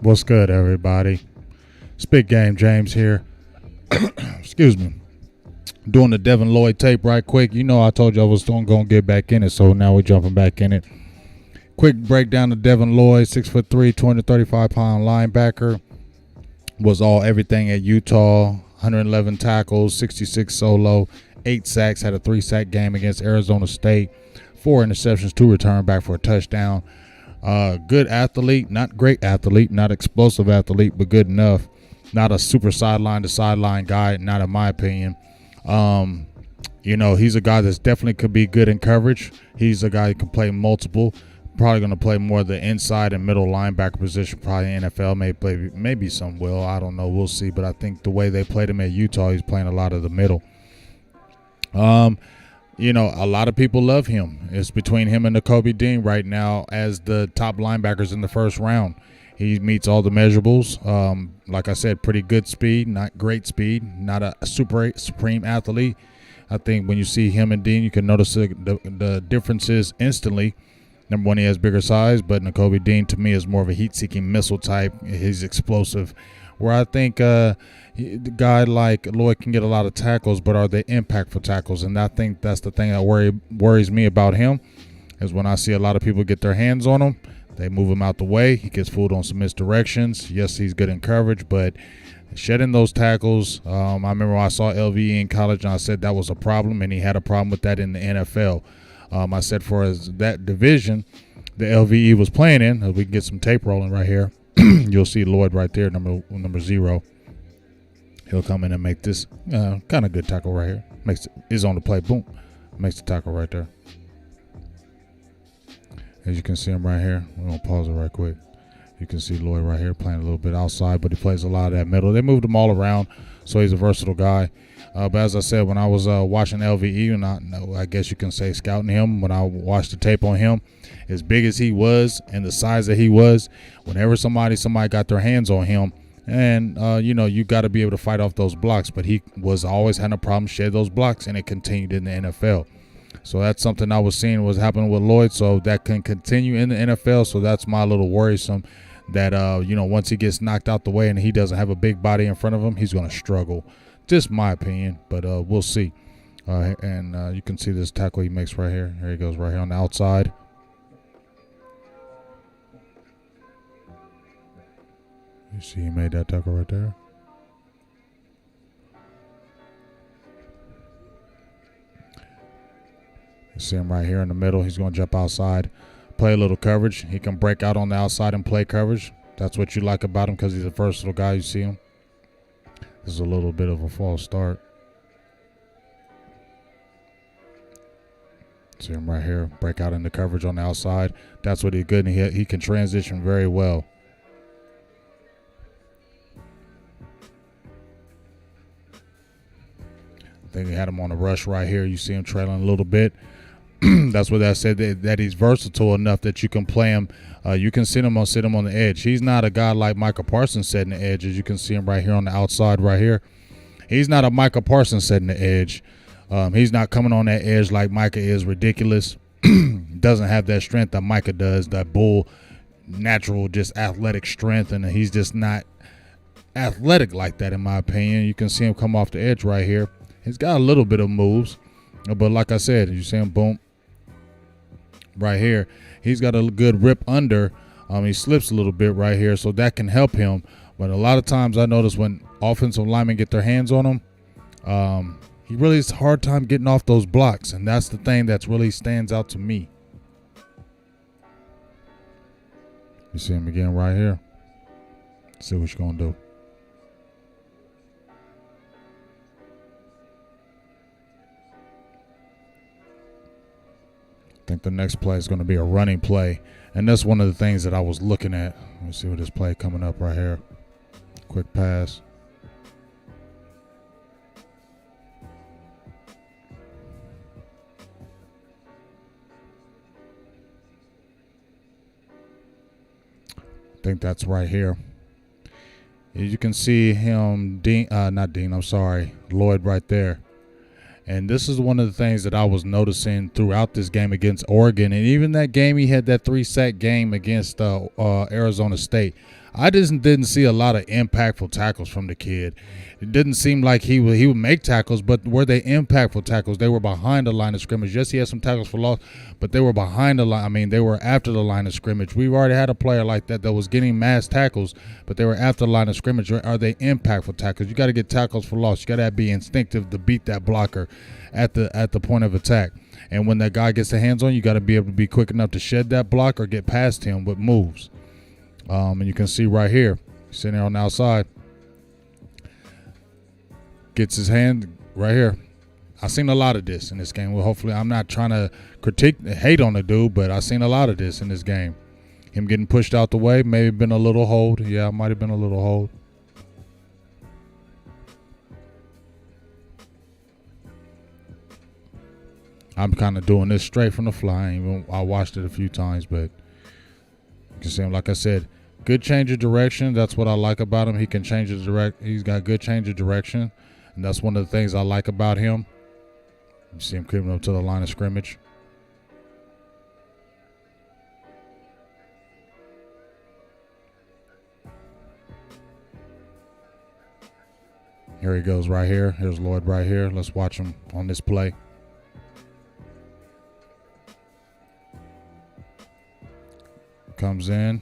What's good, everybody? Big Game James here. Excuse me. Doing the Devin Lloyd tape right quick. You know I told you I was going to get back in it, so now we're jumping back in it. Quick breakdown of Devin Lloyd, 6'3", 235-pound linebacker. Was all everything at Utah. 111 tackles, 66 solo, 8 sacks. Had a 3-sack game against Arizona State. 4 interceptions, 2 return back for a touchdown. Good athlete, not great athlete, not explosive athlete, but good enough. Not a super sideline to sideline guy, not in my opinion. He's a guy that's definitely could be good in coverage. He's a guy who can play multiple. Probably going to play more of the inside and middle linebacker position, probably in NFL. Maybe some will. I don't know. We'll see. But I think the way they played him at Utah, he's playing a lot of the middle. A lot of people love him. It's between him and Nakobe Dean right now as the top linebackers in the first round. He meets all the measurables. Like I said, pretty good speed, not great speed, not a supreme athlete. I think when you see him and Dean, you can notice the differences instantly. Number one, he has bigger size, but Nakobe Dean, to me, is more of a heat-seeking missile type. He's explosive. Where I think the guy like Lloyd can get a lot of tackles, but are they impactful tackles? And I think that's the thing that worries me about him is when I see a lot of people get their hands on him, they move him out the way. He gets fooled on some misdirections. Yes, he's good in coverage, but shedding those tackles, I remember when I saw LVE in college, and I said that was a problem, and he had a problem with that in the NFL. I said for that division the LVE was playing in, we can get some tape rolling right here. You'll see Lloyd right there, number 0. He'll come in and make this kind of good tackle right here. Is on the play. Boom. Makes the tackle right there. As you can see him right here. We're going to pause it right quick. You can see Lloyd right here playing a little bit outside, but he plays a lot of that middle. They moved him all around, so he's a versatile guy. But as I said, when I was watching LVE, and I guess you can say scouting him, when I watched the tape on him, as big as he was and the size that he was, whenever somebody got their hands on him, and, you got to be able to fight off those blocks. But he was always had a problem shed those blocks, and it continued in the NFL. So that's something I was seeing was happening with Lloyd, so that can continue in the NFL. So that's my little worrisome that, once he gets knocked out the way and he doesn't have a big body in front of him, he's going to struggle. Just my opinion, but we'll see. And you can see this tackle he makes right here. Here he goes right here on the outside. You see he made that tackle right there. You see him right here in the middle. He's going to jump outside, play a little coverage. He can break out on the outside and play coverage. That's what you like about him because he's a versatile guy. You see him. This is a little bit of a false start. See him right here, break out into coverage on the outside. That's what he's good, and he can transition very well. I think he had him on a rush right here. You see him trailing a little bit. That's what that said, that he's versatile enough that you can play him. You can sit him on the edge. He's not a guy like Micah Parsons setting the edge, as you can see him right here on the outside right here. He's not a Micah Parsons setting the edge. He's not coming on that edge like Micah is ridiculous. Doesn't have that strength that Micah does, that bull natural just athletic strength, and he's just not athletic like that in my opinion. You can see him come off the edge right here. He's got a little bit of moves, but like I said, you see him boom right here. He's got a good rip under. He slips a little bit right here, so that can help him. But a lot of times I notice when offensive linemen get their hands on him, he really has a hard time getting off those blocks, and that's the thing that really stands out to me. You see him again right here. See what you're going to do. I think the next play is going to be a running play, and that's one of the things that I was looking at. Let's see what this play coming up right here. Quick pass. I think that's right here. You can see him, Lloyd right there. And this is one of the things that I was noticing throughout this game against Oregon. And even that game, he had that 3-sack game against Arizona State. I just didn't see a lot of impactful tackles from the kid. It didn't seem like he would make tackles, but were they impactful tackles? They were behind the line of scrimmage. Yes, he had some tackles for loss, but they were behind the line. I mean, they were after the line of scrimmage. We've already had a player like that was getting mass tackles, but they were after the line of scrimmage. Are they impactful tackles? You got to get tackles for loss. You got to be instinctive to beat that blocker at the point of attack. And when that guy gets the hands on you, got to be able to be quick enough to shed that block or get past him with moves. And you can see right here, sitting there on the outside, gets his hand right here. I've seen a lot of this in this game. Well, hopefully, I'm not trying to hate on the dude, but I've seen a lot of this in this game. Him getting pushed out the way, maybe been a little hold. Yeah, it might have been a little hold. I'm kind of doing this straight from the fly. I watched it a few times, but you can see him, like I said, good change of direction. That's what I like about him. He can change his He's got good change of direction, and that's one of the things I like about him. You see him creeping up to the line of scrimmage. Here he goes right here. Here's Lloyd right here. Let's watch him on this play. Comes in,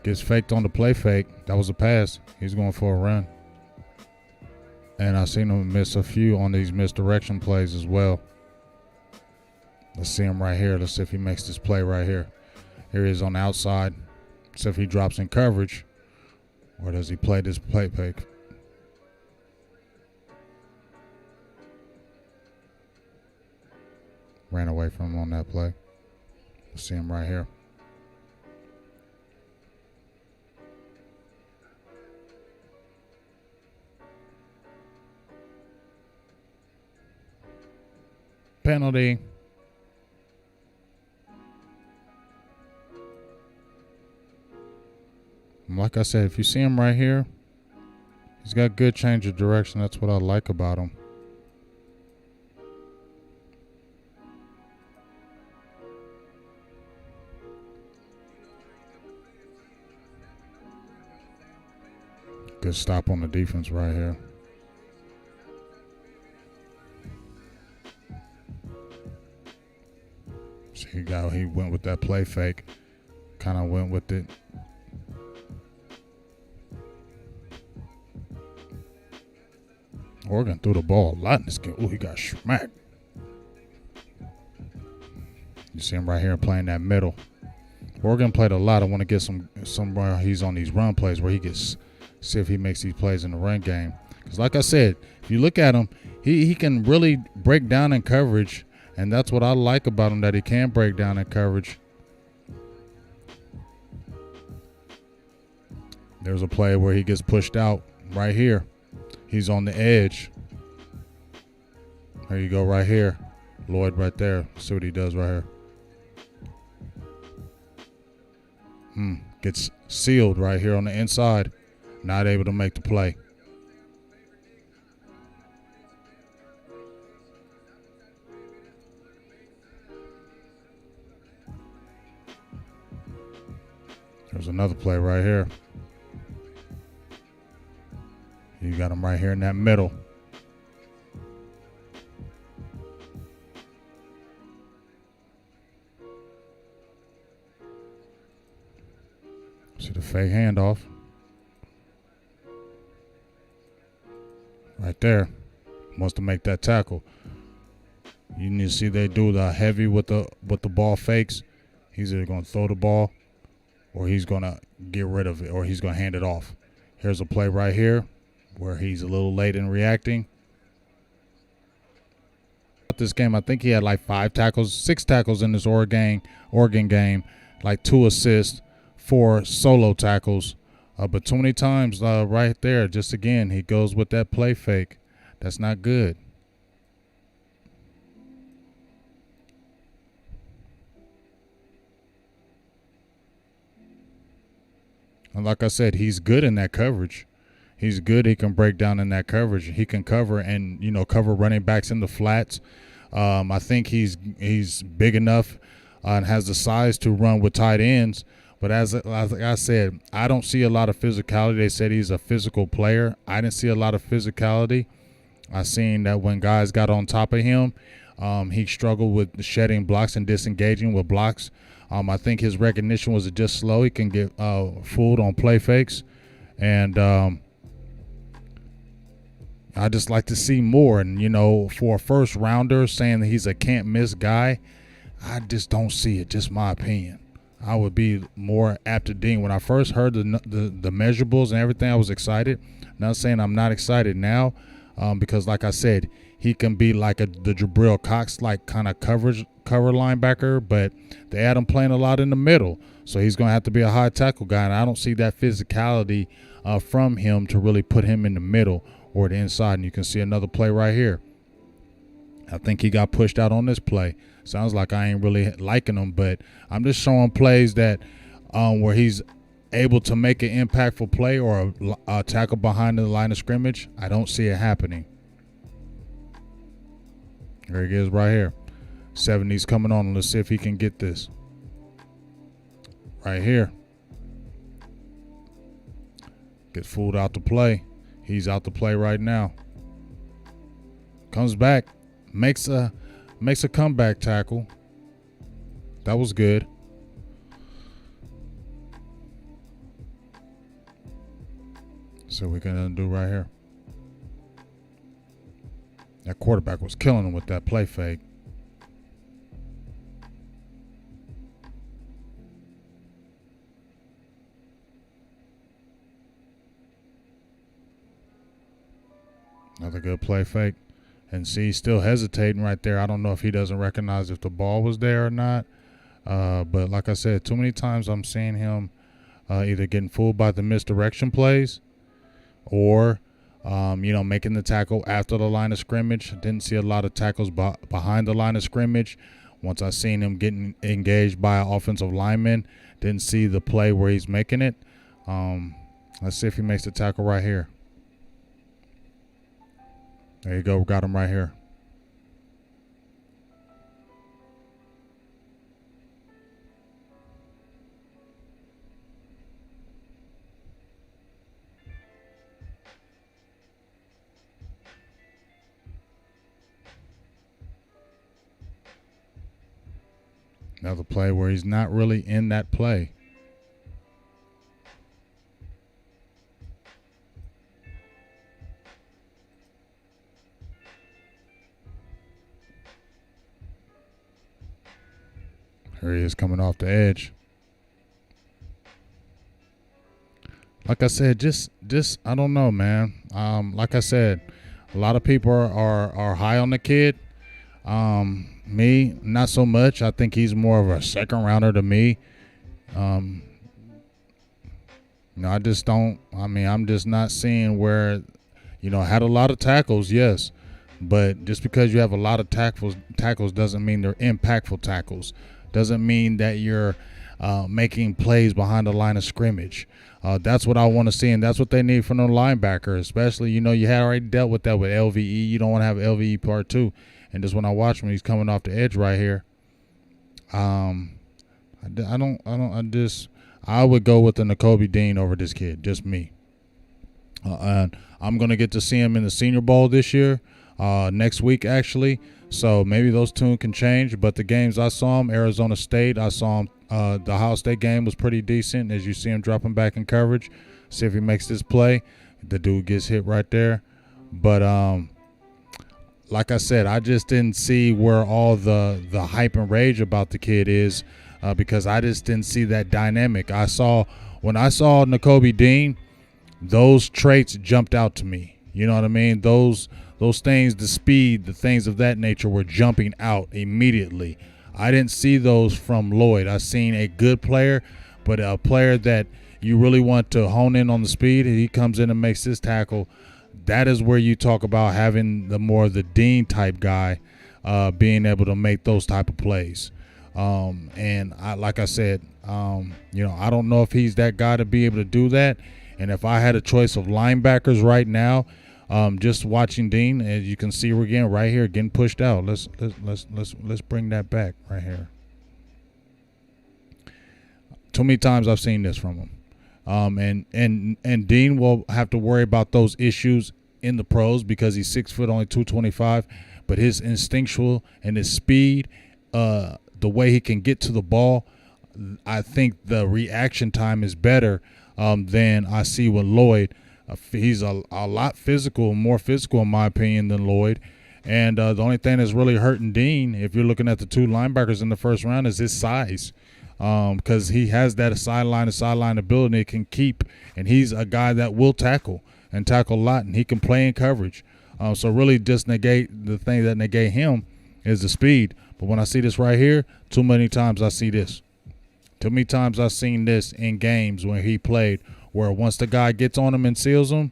gets faked on the play fake. That was a pass. He's going for a run. And I've seen him miss a few on these misdirection plays as well. Let's see him right here. Let's see if he makes this play right here. Here he is on the outside. See if he drops in coverage. Or does he play this play fake? Ran away from him on that play. Let's see him right here. Penalty. Like I said, if you see him right here, he's got good change of direction. That's what I like about him. Good stop on the defense right here. He went with that play fake. Kind of went with it. Oregon threw the ball a lot in this game. Oh, he got smacked. You see him right here playing that middle. Oregon played a lot. I want to get somewhere he's on these run plays where he gets, see if he makes these plays in the run game. Because like I said, if you look at him, he can really break down in coverage. And that's what I like about him, that he can break down in coverage. There's a play where he gets pushed out right here. He's on the edge. There you go right here. Lloyd right there. See what he does right here. Gets sealed right here on the inside. Not able to make the play. There's another play right here. You got him right here in that middle. See the fake handoff. Right there. Wants to make that tackle. You need to see they do the heavy with the ball fakes. He's either going to throw the ball or he's going to get rid of it, or he's going to hand it off. Here's a play right here where he's a little late in reacting. This game, I think he had like 6 tackles in this Oregon game, like 2 assists, 4 solo tackles. But too many times right there, just again, he goes with that play fake. That's not good. And like I said, he's good in that coverage. He's good. He can break down in that coverage. He can cover and, cover running backs in the flats. I think he's big enough and has the size to run with tight ends But as I said, I don't see a lot of physicality. They said he's a physical player. I didn't see a lot of physicality. I seen that when guys got on top of him, he struggled with shedding blocks and disengaging with blocks. I think his recognition was just slow. He can get fooled on play fakes. And I just like to see more. And, for a first rounder saying that he's a can't miss guy, I just don't see it. Just my opinion. I would be more apt to Dean. When I first heard the measurables and everything, I was excited. Not saying I'm not excited now, because like I said, he can be like the Jabril Cox like kind of cover linebacker, but they had him playing a lot in the middle, so he's going to have to be a high tackle guy, and I don't see that physicality from him to really put him in the middle or the inside. And you can see another play right here. I think he got pushed out on this play. Sounds like I ain't really liking him, but I'm just showing plays that where he's able to make an impactful play or a tackle behind the line of scrimmage. I don't see it happening. There he is right here. 70's coming on. Let's see if he can get this. Right here. Gets fooled out to play. He's out to play right now. Comes back. Makes a comeback tackle. That was good. So we're going to do right here. That quarterback was killing him with that play fake. Another good play fake. And see, he's still hesitating right there. I don't know if he doesn't recognize if the ball was there or not. But like I said, too many times I'm seeing him either getting fooled by the misdirection plays or, making the tackle after the line of scrimmage. Didn't see a lot of tackles behind the line of scrimmage. Once I seen him getting engaged by an offensive lineman, didn't see the play where he's making it. Let's see if he makes the tackle right here. There you go. We got him right here. Another play where he's not really in that play. Here he is coming off the edge. Like I said, just I don't know, man. Like I said, a lot of people are high on the kid. Me, not so much. I think he's more of a second rounder to me. I just don't. I'm just not seeing where, had a lot of tackles, yes, but just because you have a lot of tackles doesn't mean they're impactful tackles. Doesn't mean that you're making plays behind the line of scrimmage. That's what I want to see, and that's what they need from the linebacker, especially, you had already dealt with that with LVE. You don't want to have LVE part 2. And just when I watch him, he's coming off the edge right here. I would go with the Nakobe Dean over this kid, just me. And I'm going to get to see him in the Senior Bowl this year, next week actually. So maybe those two can change. But the games I saw him, Arizona State, I saw him, the Ohio State game was pretty decent. As you see him dropping back in coverage, see if he makes this play. The dude gets hit right there. But like I said, I just didn't see where all the hype and rage about the kid is, because I just didn't see that dynamic. When I saw Nakobe Dean, those traits jumped out to me. You know what I mean? Those things, the speed, the things of that nature were jumping out immediately. I didn't see those from Lloyd. I seen a good player, but a player that you really want to hone in on the speed. He comes in and makes this tackle. That is where you talk about having the Dean type guy, being able to make those type of plays. And like I said, I don't know if he's that guy to be able to do that. And if I had a choice of linebackers right now, just watching Dean, as you can see, we're getting right here getting pushed out. Let's bring that back right here. Too many times I've seen this from him. And Dean will have to worry about those issues in the pros because he's 6 foot, only 225. But his instinctual and his speed, the way he can get to the ball, I think the reaction time is better than I see with Lloyd. He's a lot physical, more physical in my opinion than Lloyd. And the only thing that's really hurting Dean, if you're looking at the two linebackers in the first round, is his size. Because he has that sideline to sideline ability he can keep, and he's a guy that will tackle and tackle a lot, and he can play in coverage. So really just negate the thing that negate him is the speed. But when I see this right here, too many times I see this. Too many times I've seen this in games when he played, where once the guy gets on him and seals him,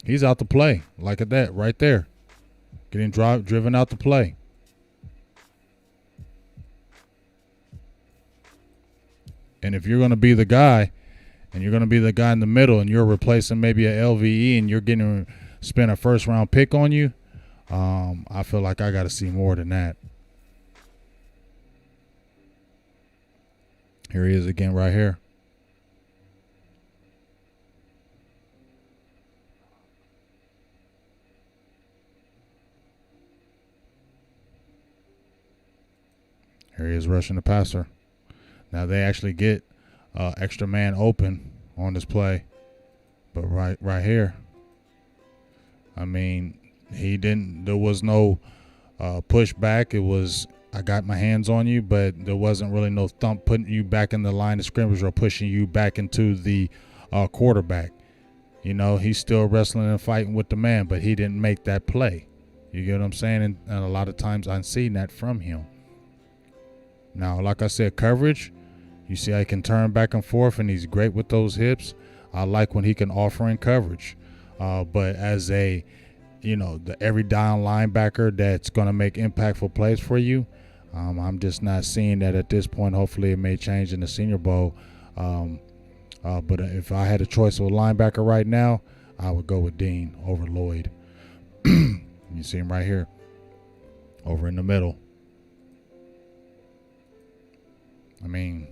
he's out to play. Like at that right there. Getting driven out to play. And if you're going to be the guy, and you're going to be the guy in the middle, and you're replacing maybe a LVE, and you're getting to spend a first-round pick on you, I feel like I got to see more than that. Here he is again right here. Here he is rushing the passer. Now they actually get extra man open on this play. But right here, I mean, there was no pushback. It was, I got my hands on you, but there wasn't really no thump putting you back in the line of scrimmage or pushing you back into the quarterback. You know, he's still wrestling and fighting with the man, but he didn't make that play. You get what I'm saying? And a lot of times I've seen that from him. Now, like I said, coverage, you see I can turn back and forth, and he's great with those hips. I like when he can offer in coverage. But as a, the every down linebacker that's going to make impactful plays for you, I'm just not seeing that at this point. Hopefully it may change in the Senior Bowl. But if I had a choice of a linebacker right now, I would go with Dean over Lloyd. You see him right here, over in the middle. I mean,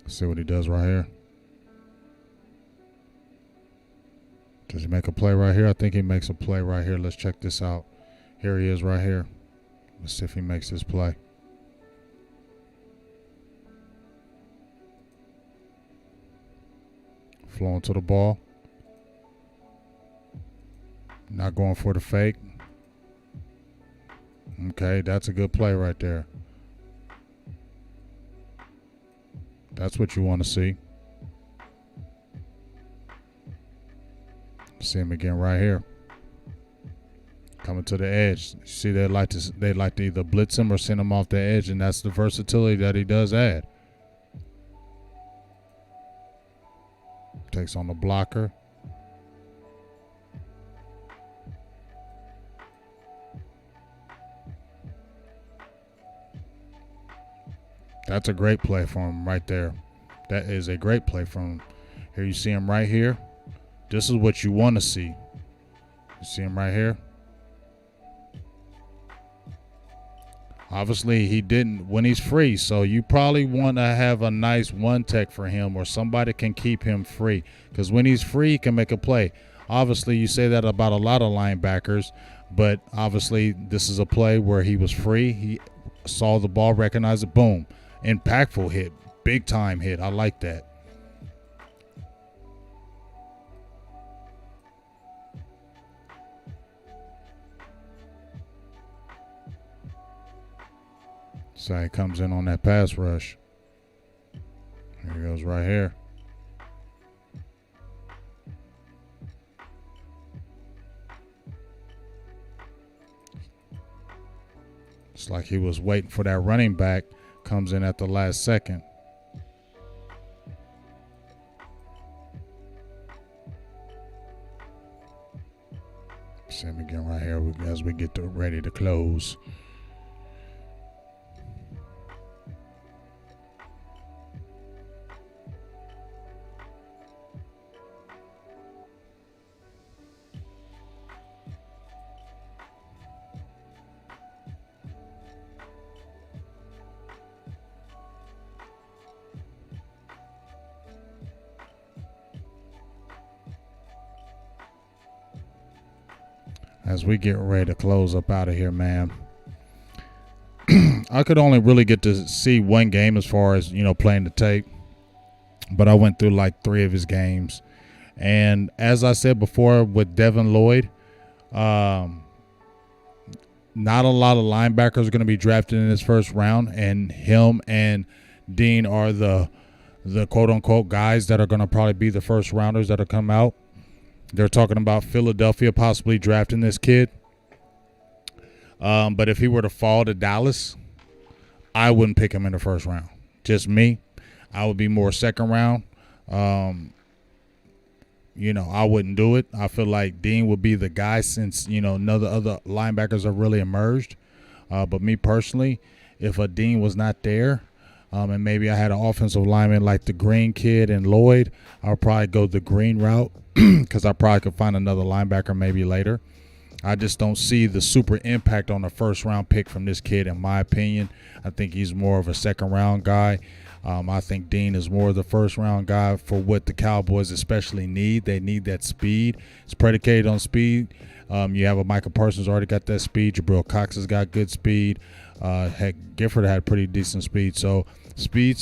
see what he does right here. Does he make a play right here? I think he makes a play right here. Let's check this out. Here he is right here. Let's see if he makes this play. Flowing to the ball. Not going for the fake. Okay, that's a good play right there. That's what you want to see. See him again right here. Coming to the edge. You see, they like to either blitz him or send him off the edge, and that's the versatility that he does add. Takes on the blocker. That's a great play from him right there. That is a great play from him. Here you see him right here. This is what you want to see. You see him right here. Obviously, he didn't when he's free, so you probably want to have a nice one tech for him or somebody can keep him free, because when he's free, he can make a play. Obviously, you say that about a lot of linebackers, but obviously this is a play where he was free. He saw the ball, recognized it, boom. Impactful hit, big time hit. I like that. So he comes in on that pass rush. Here he goes right here. It's like he was waiting for that running back. Comes in at the last second. See him again right here as we get ready to close. as we get ready to close up out of here, man. I could only really get to see one game as far as, playing the tape. But I went through like 3 of his games. And as I said before with Devin Lloyd, not a lot of linebackers are going to be drafted in this first round. And him and Dean are the quote-unquote guys that are going to probably be the first rounders that will come out. They're talking about Philadelphia possibly drafting this kid. But if he were to fall to Dallas, I wouldn't pick him in the first round. Just me. I would be more second round. I wouldn't do it. I feel like Dean would be the guy since, other linebackers have really emerged. But me personally, if a Dean was not there, and maybe I had an offensive lineman like the Green kid and Lloyd, I'll probably go the Green route because I probably could find another linebacker maybe later. I just don't see the super impact on a first-round pick from this kid, in my opinion. I think he's more of a second-round guy. I think Dean is more of the first-round guy for what the Cowboys especially need. They need that speed. It's predicated on speed. You have a Michael Parsons already got that speed. Jabril Cox has got good speed. Gifford had pretty decent speed. So speed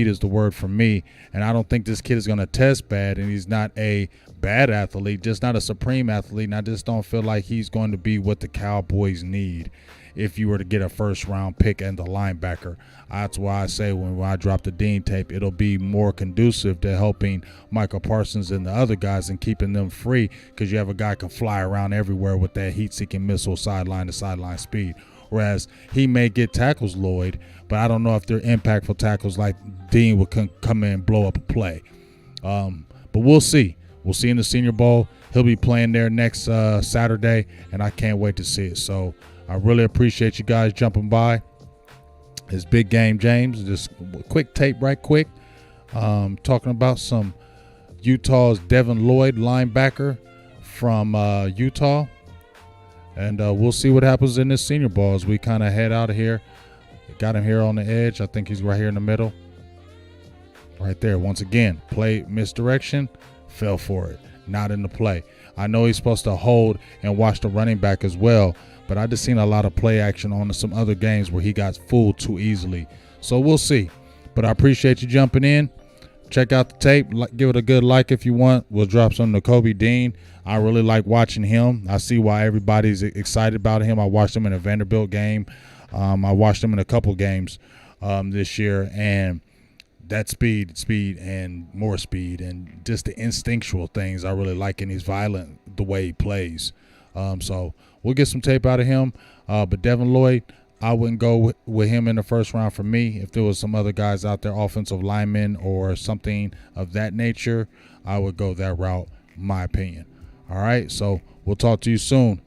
is the word for me. And I don't think this kid is going to test bad, and he's not a bad athlete, just not a supreme athlete. And I just don't feel like he's going to be what the Cowboys need if you were to get a first-round pick and the linebacker. That's why I say when I drop the Dean tape, it'll be more conducive to helping Michael Parsons and the other guys and keeping them free, because you have a guy who can fly around everywhere with that heat-seeking missile sideline-to-sideline speed. Whereas he may get tackles, Lloyd, but I don't know if they're impactful tackles like Dean would come in and blow up a play. But we'll see. We'll see in the Senior Bowl. He'll be playing there next Saturday, and I can't wait to see it. So I really appreciate you guys jumping by. It's Big Game James. Just a quick tape right quick. Talking about some Utah's Devin Lloyd, linebacker from Utah. And we'll see what happens in this Senior Bowl as we kind of head out of here. Got him here on the edge. I think he's right here in the middle. Right there. Once again, play misdirection. Fell for it. Not in the play. I know he's supposed to hold and watch the running back as well, but I just seen a lot of play action on some other games where he got fooled too easily. So we'll see. But I appreciate you jumping in. Check out the tape. Give it a good like if you want. We'll drop some Nakobe Dean. I really like watching him. I see why everybody's excited about him. I watched him in a Vanderbilt game. I watched him in a couple games this year, and that speed and more speed and just the instinctual things I really like, and he's violent the way he plays. So we'll get some tape out of him. But Devin Lloyd, I wouldn't go with him in the first round for me. If there was some other guys out there, offensive linemen or something of that nature, I would go that route, my opinion. All right, so we'll talk to you soon.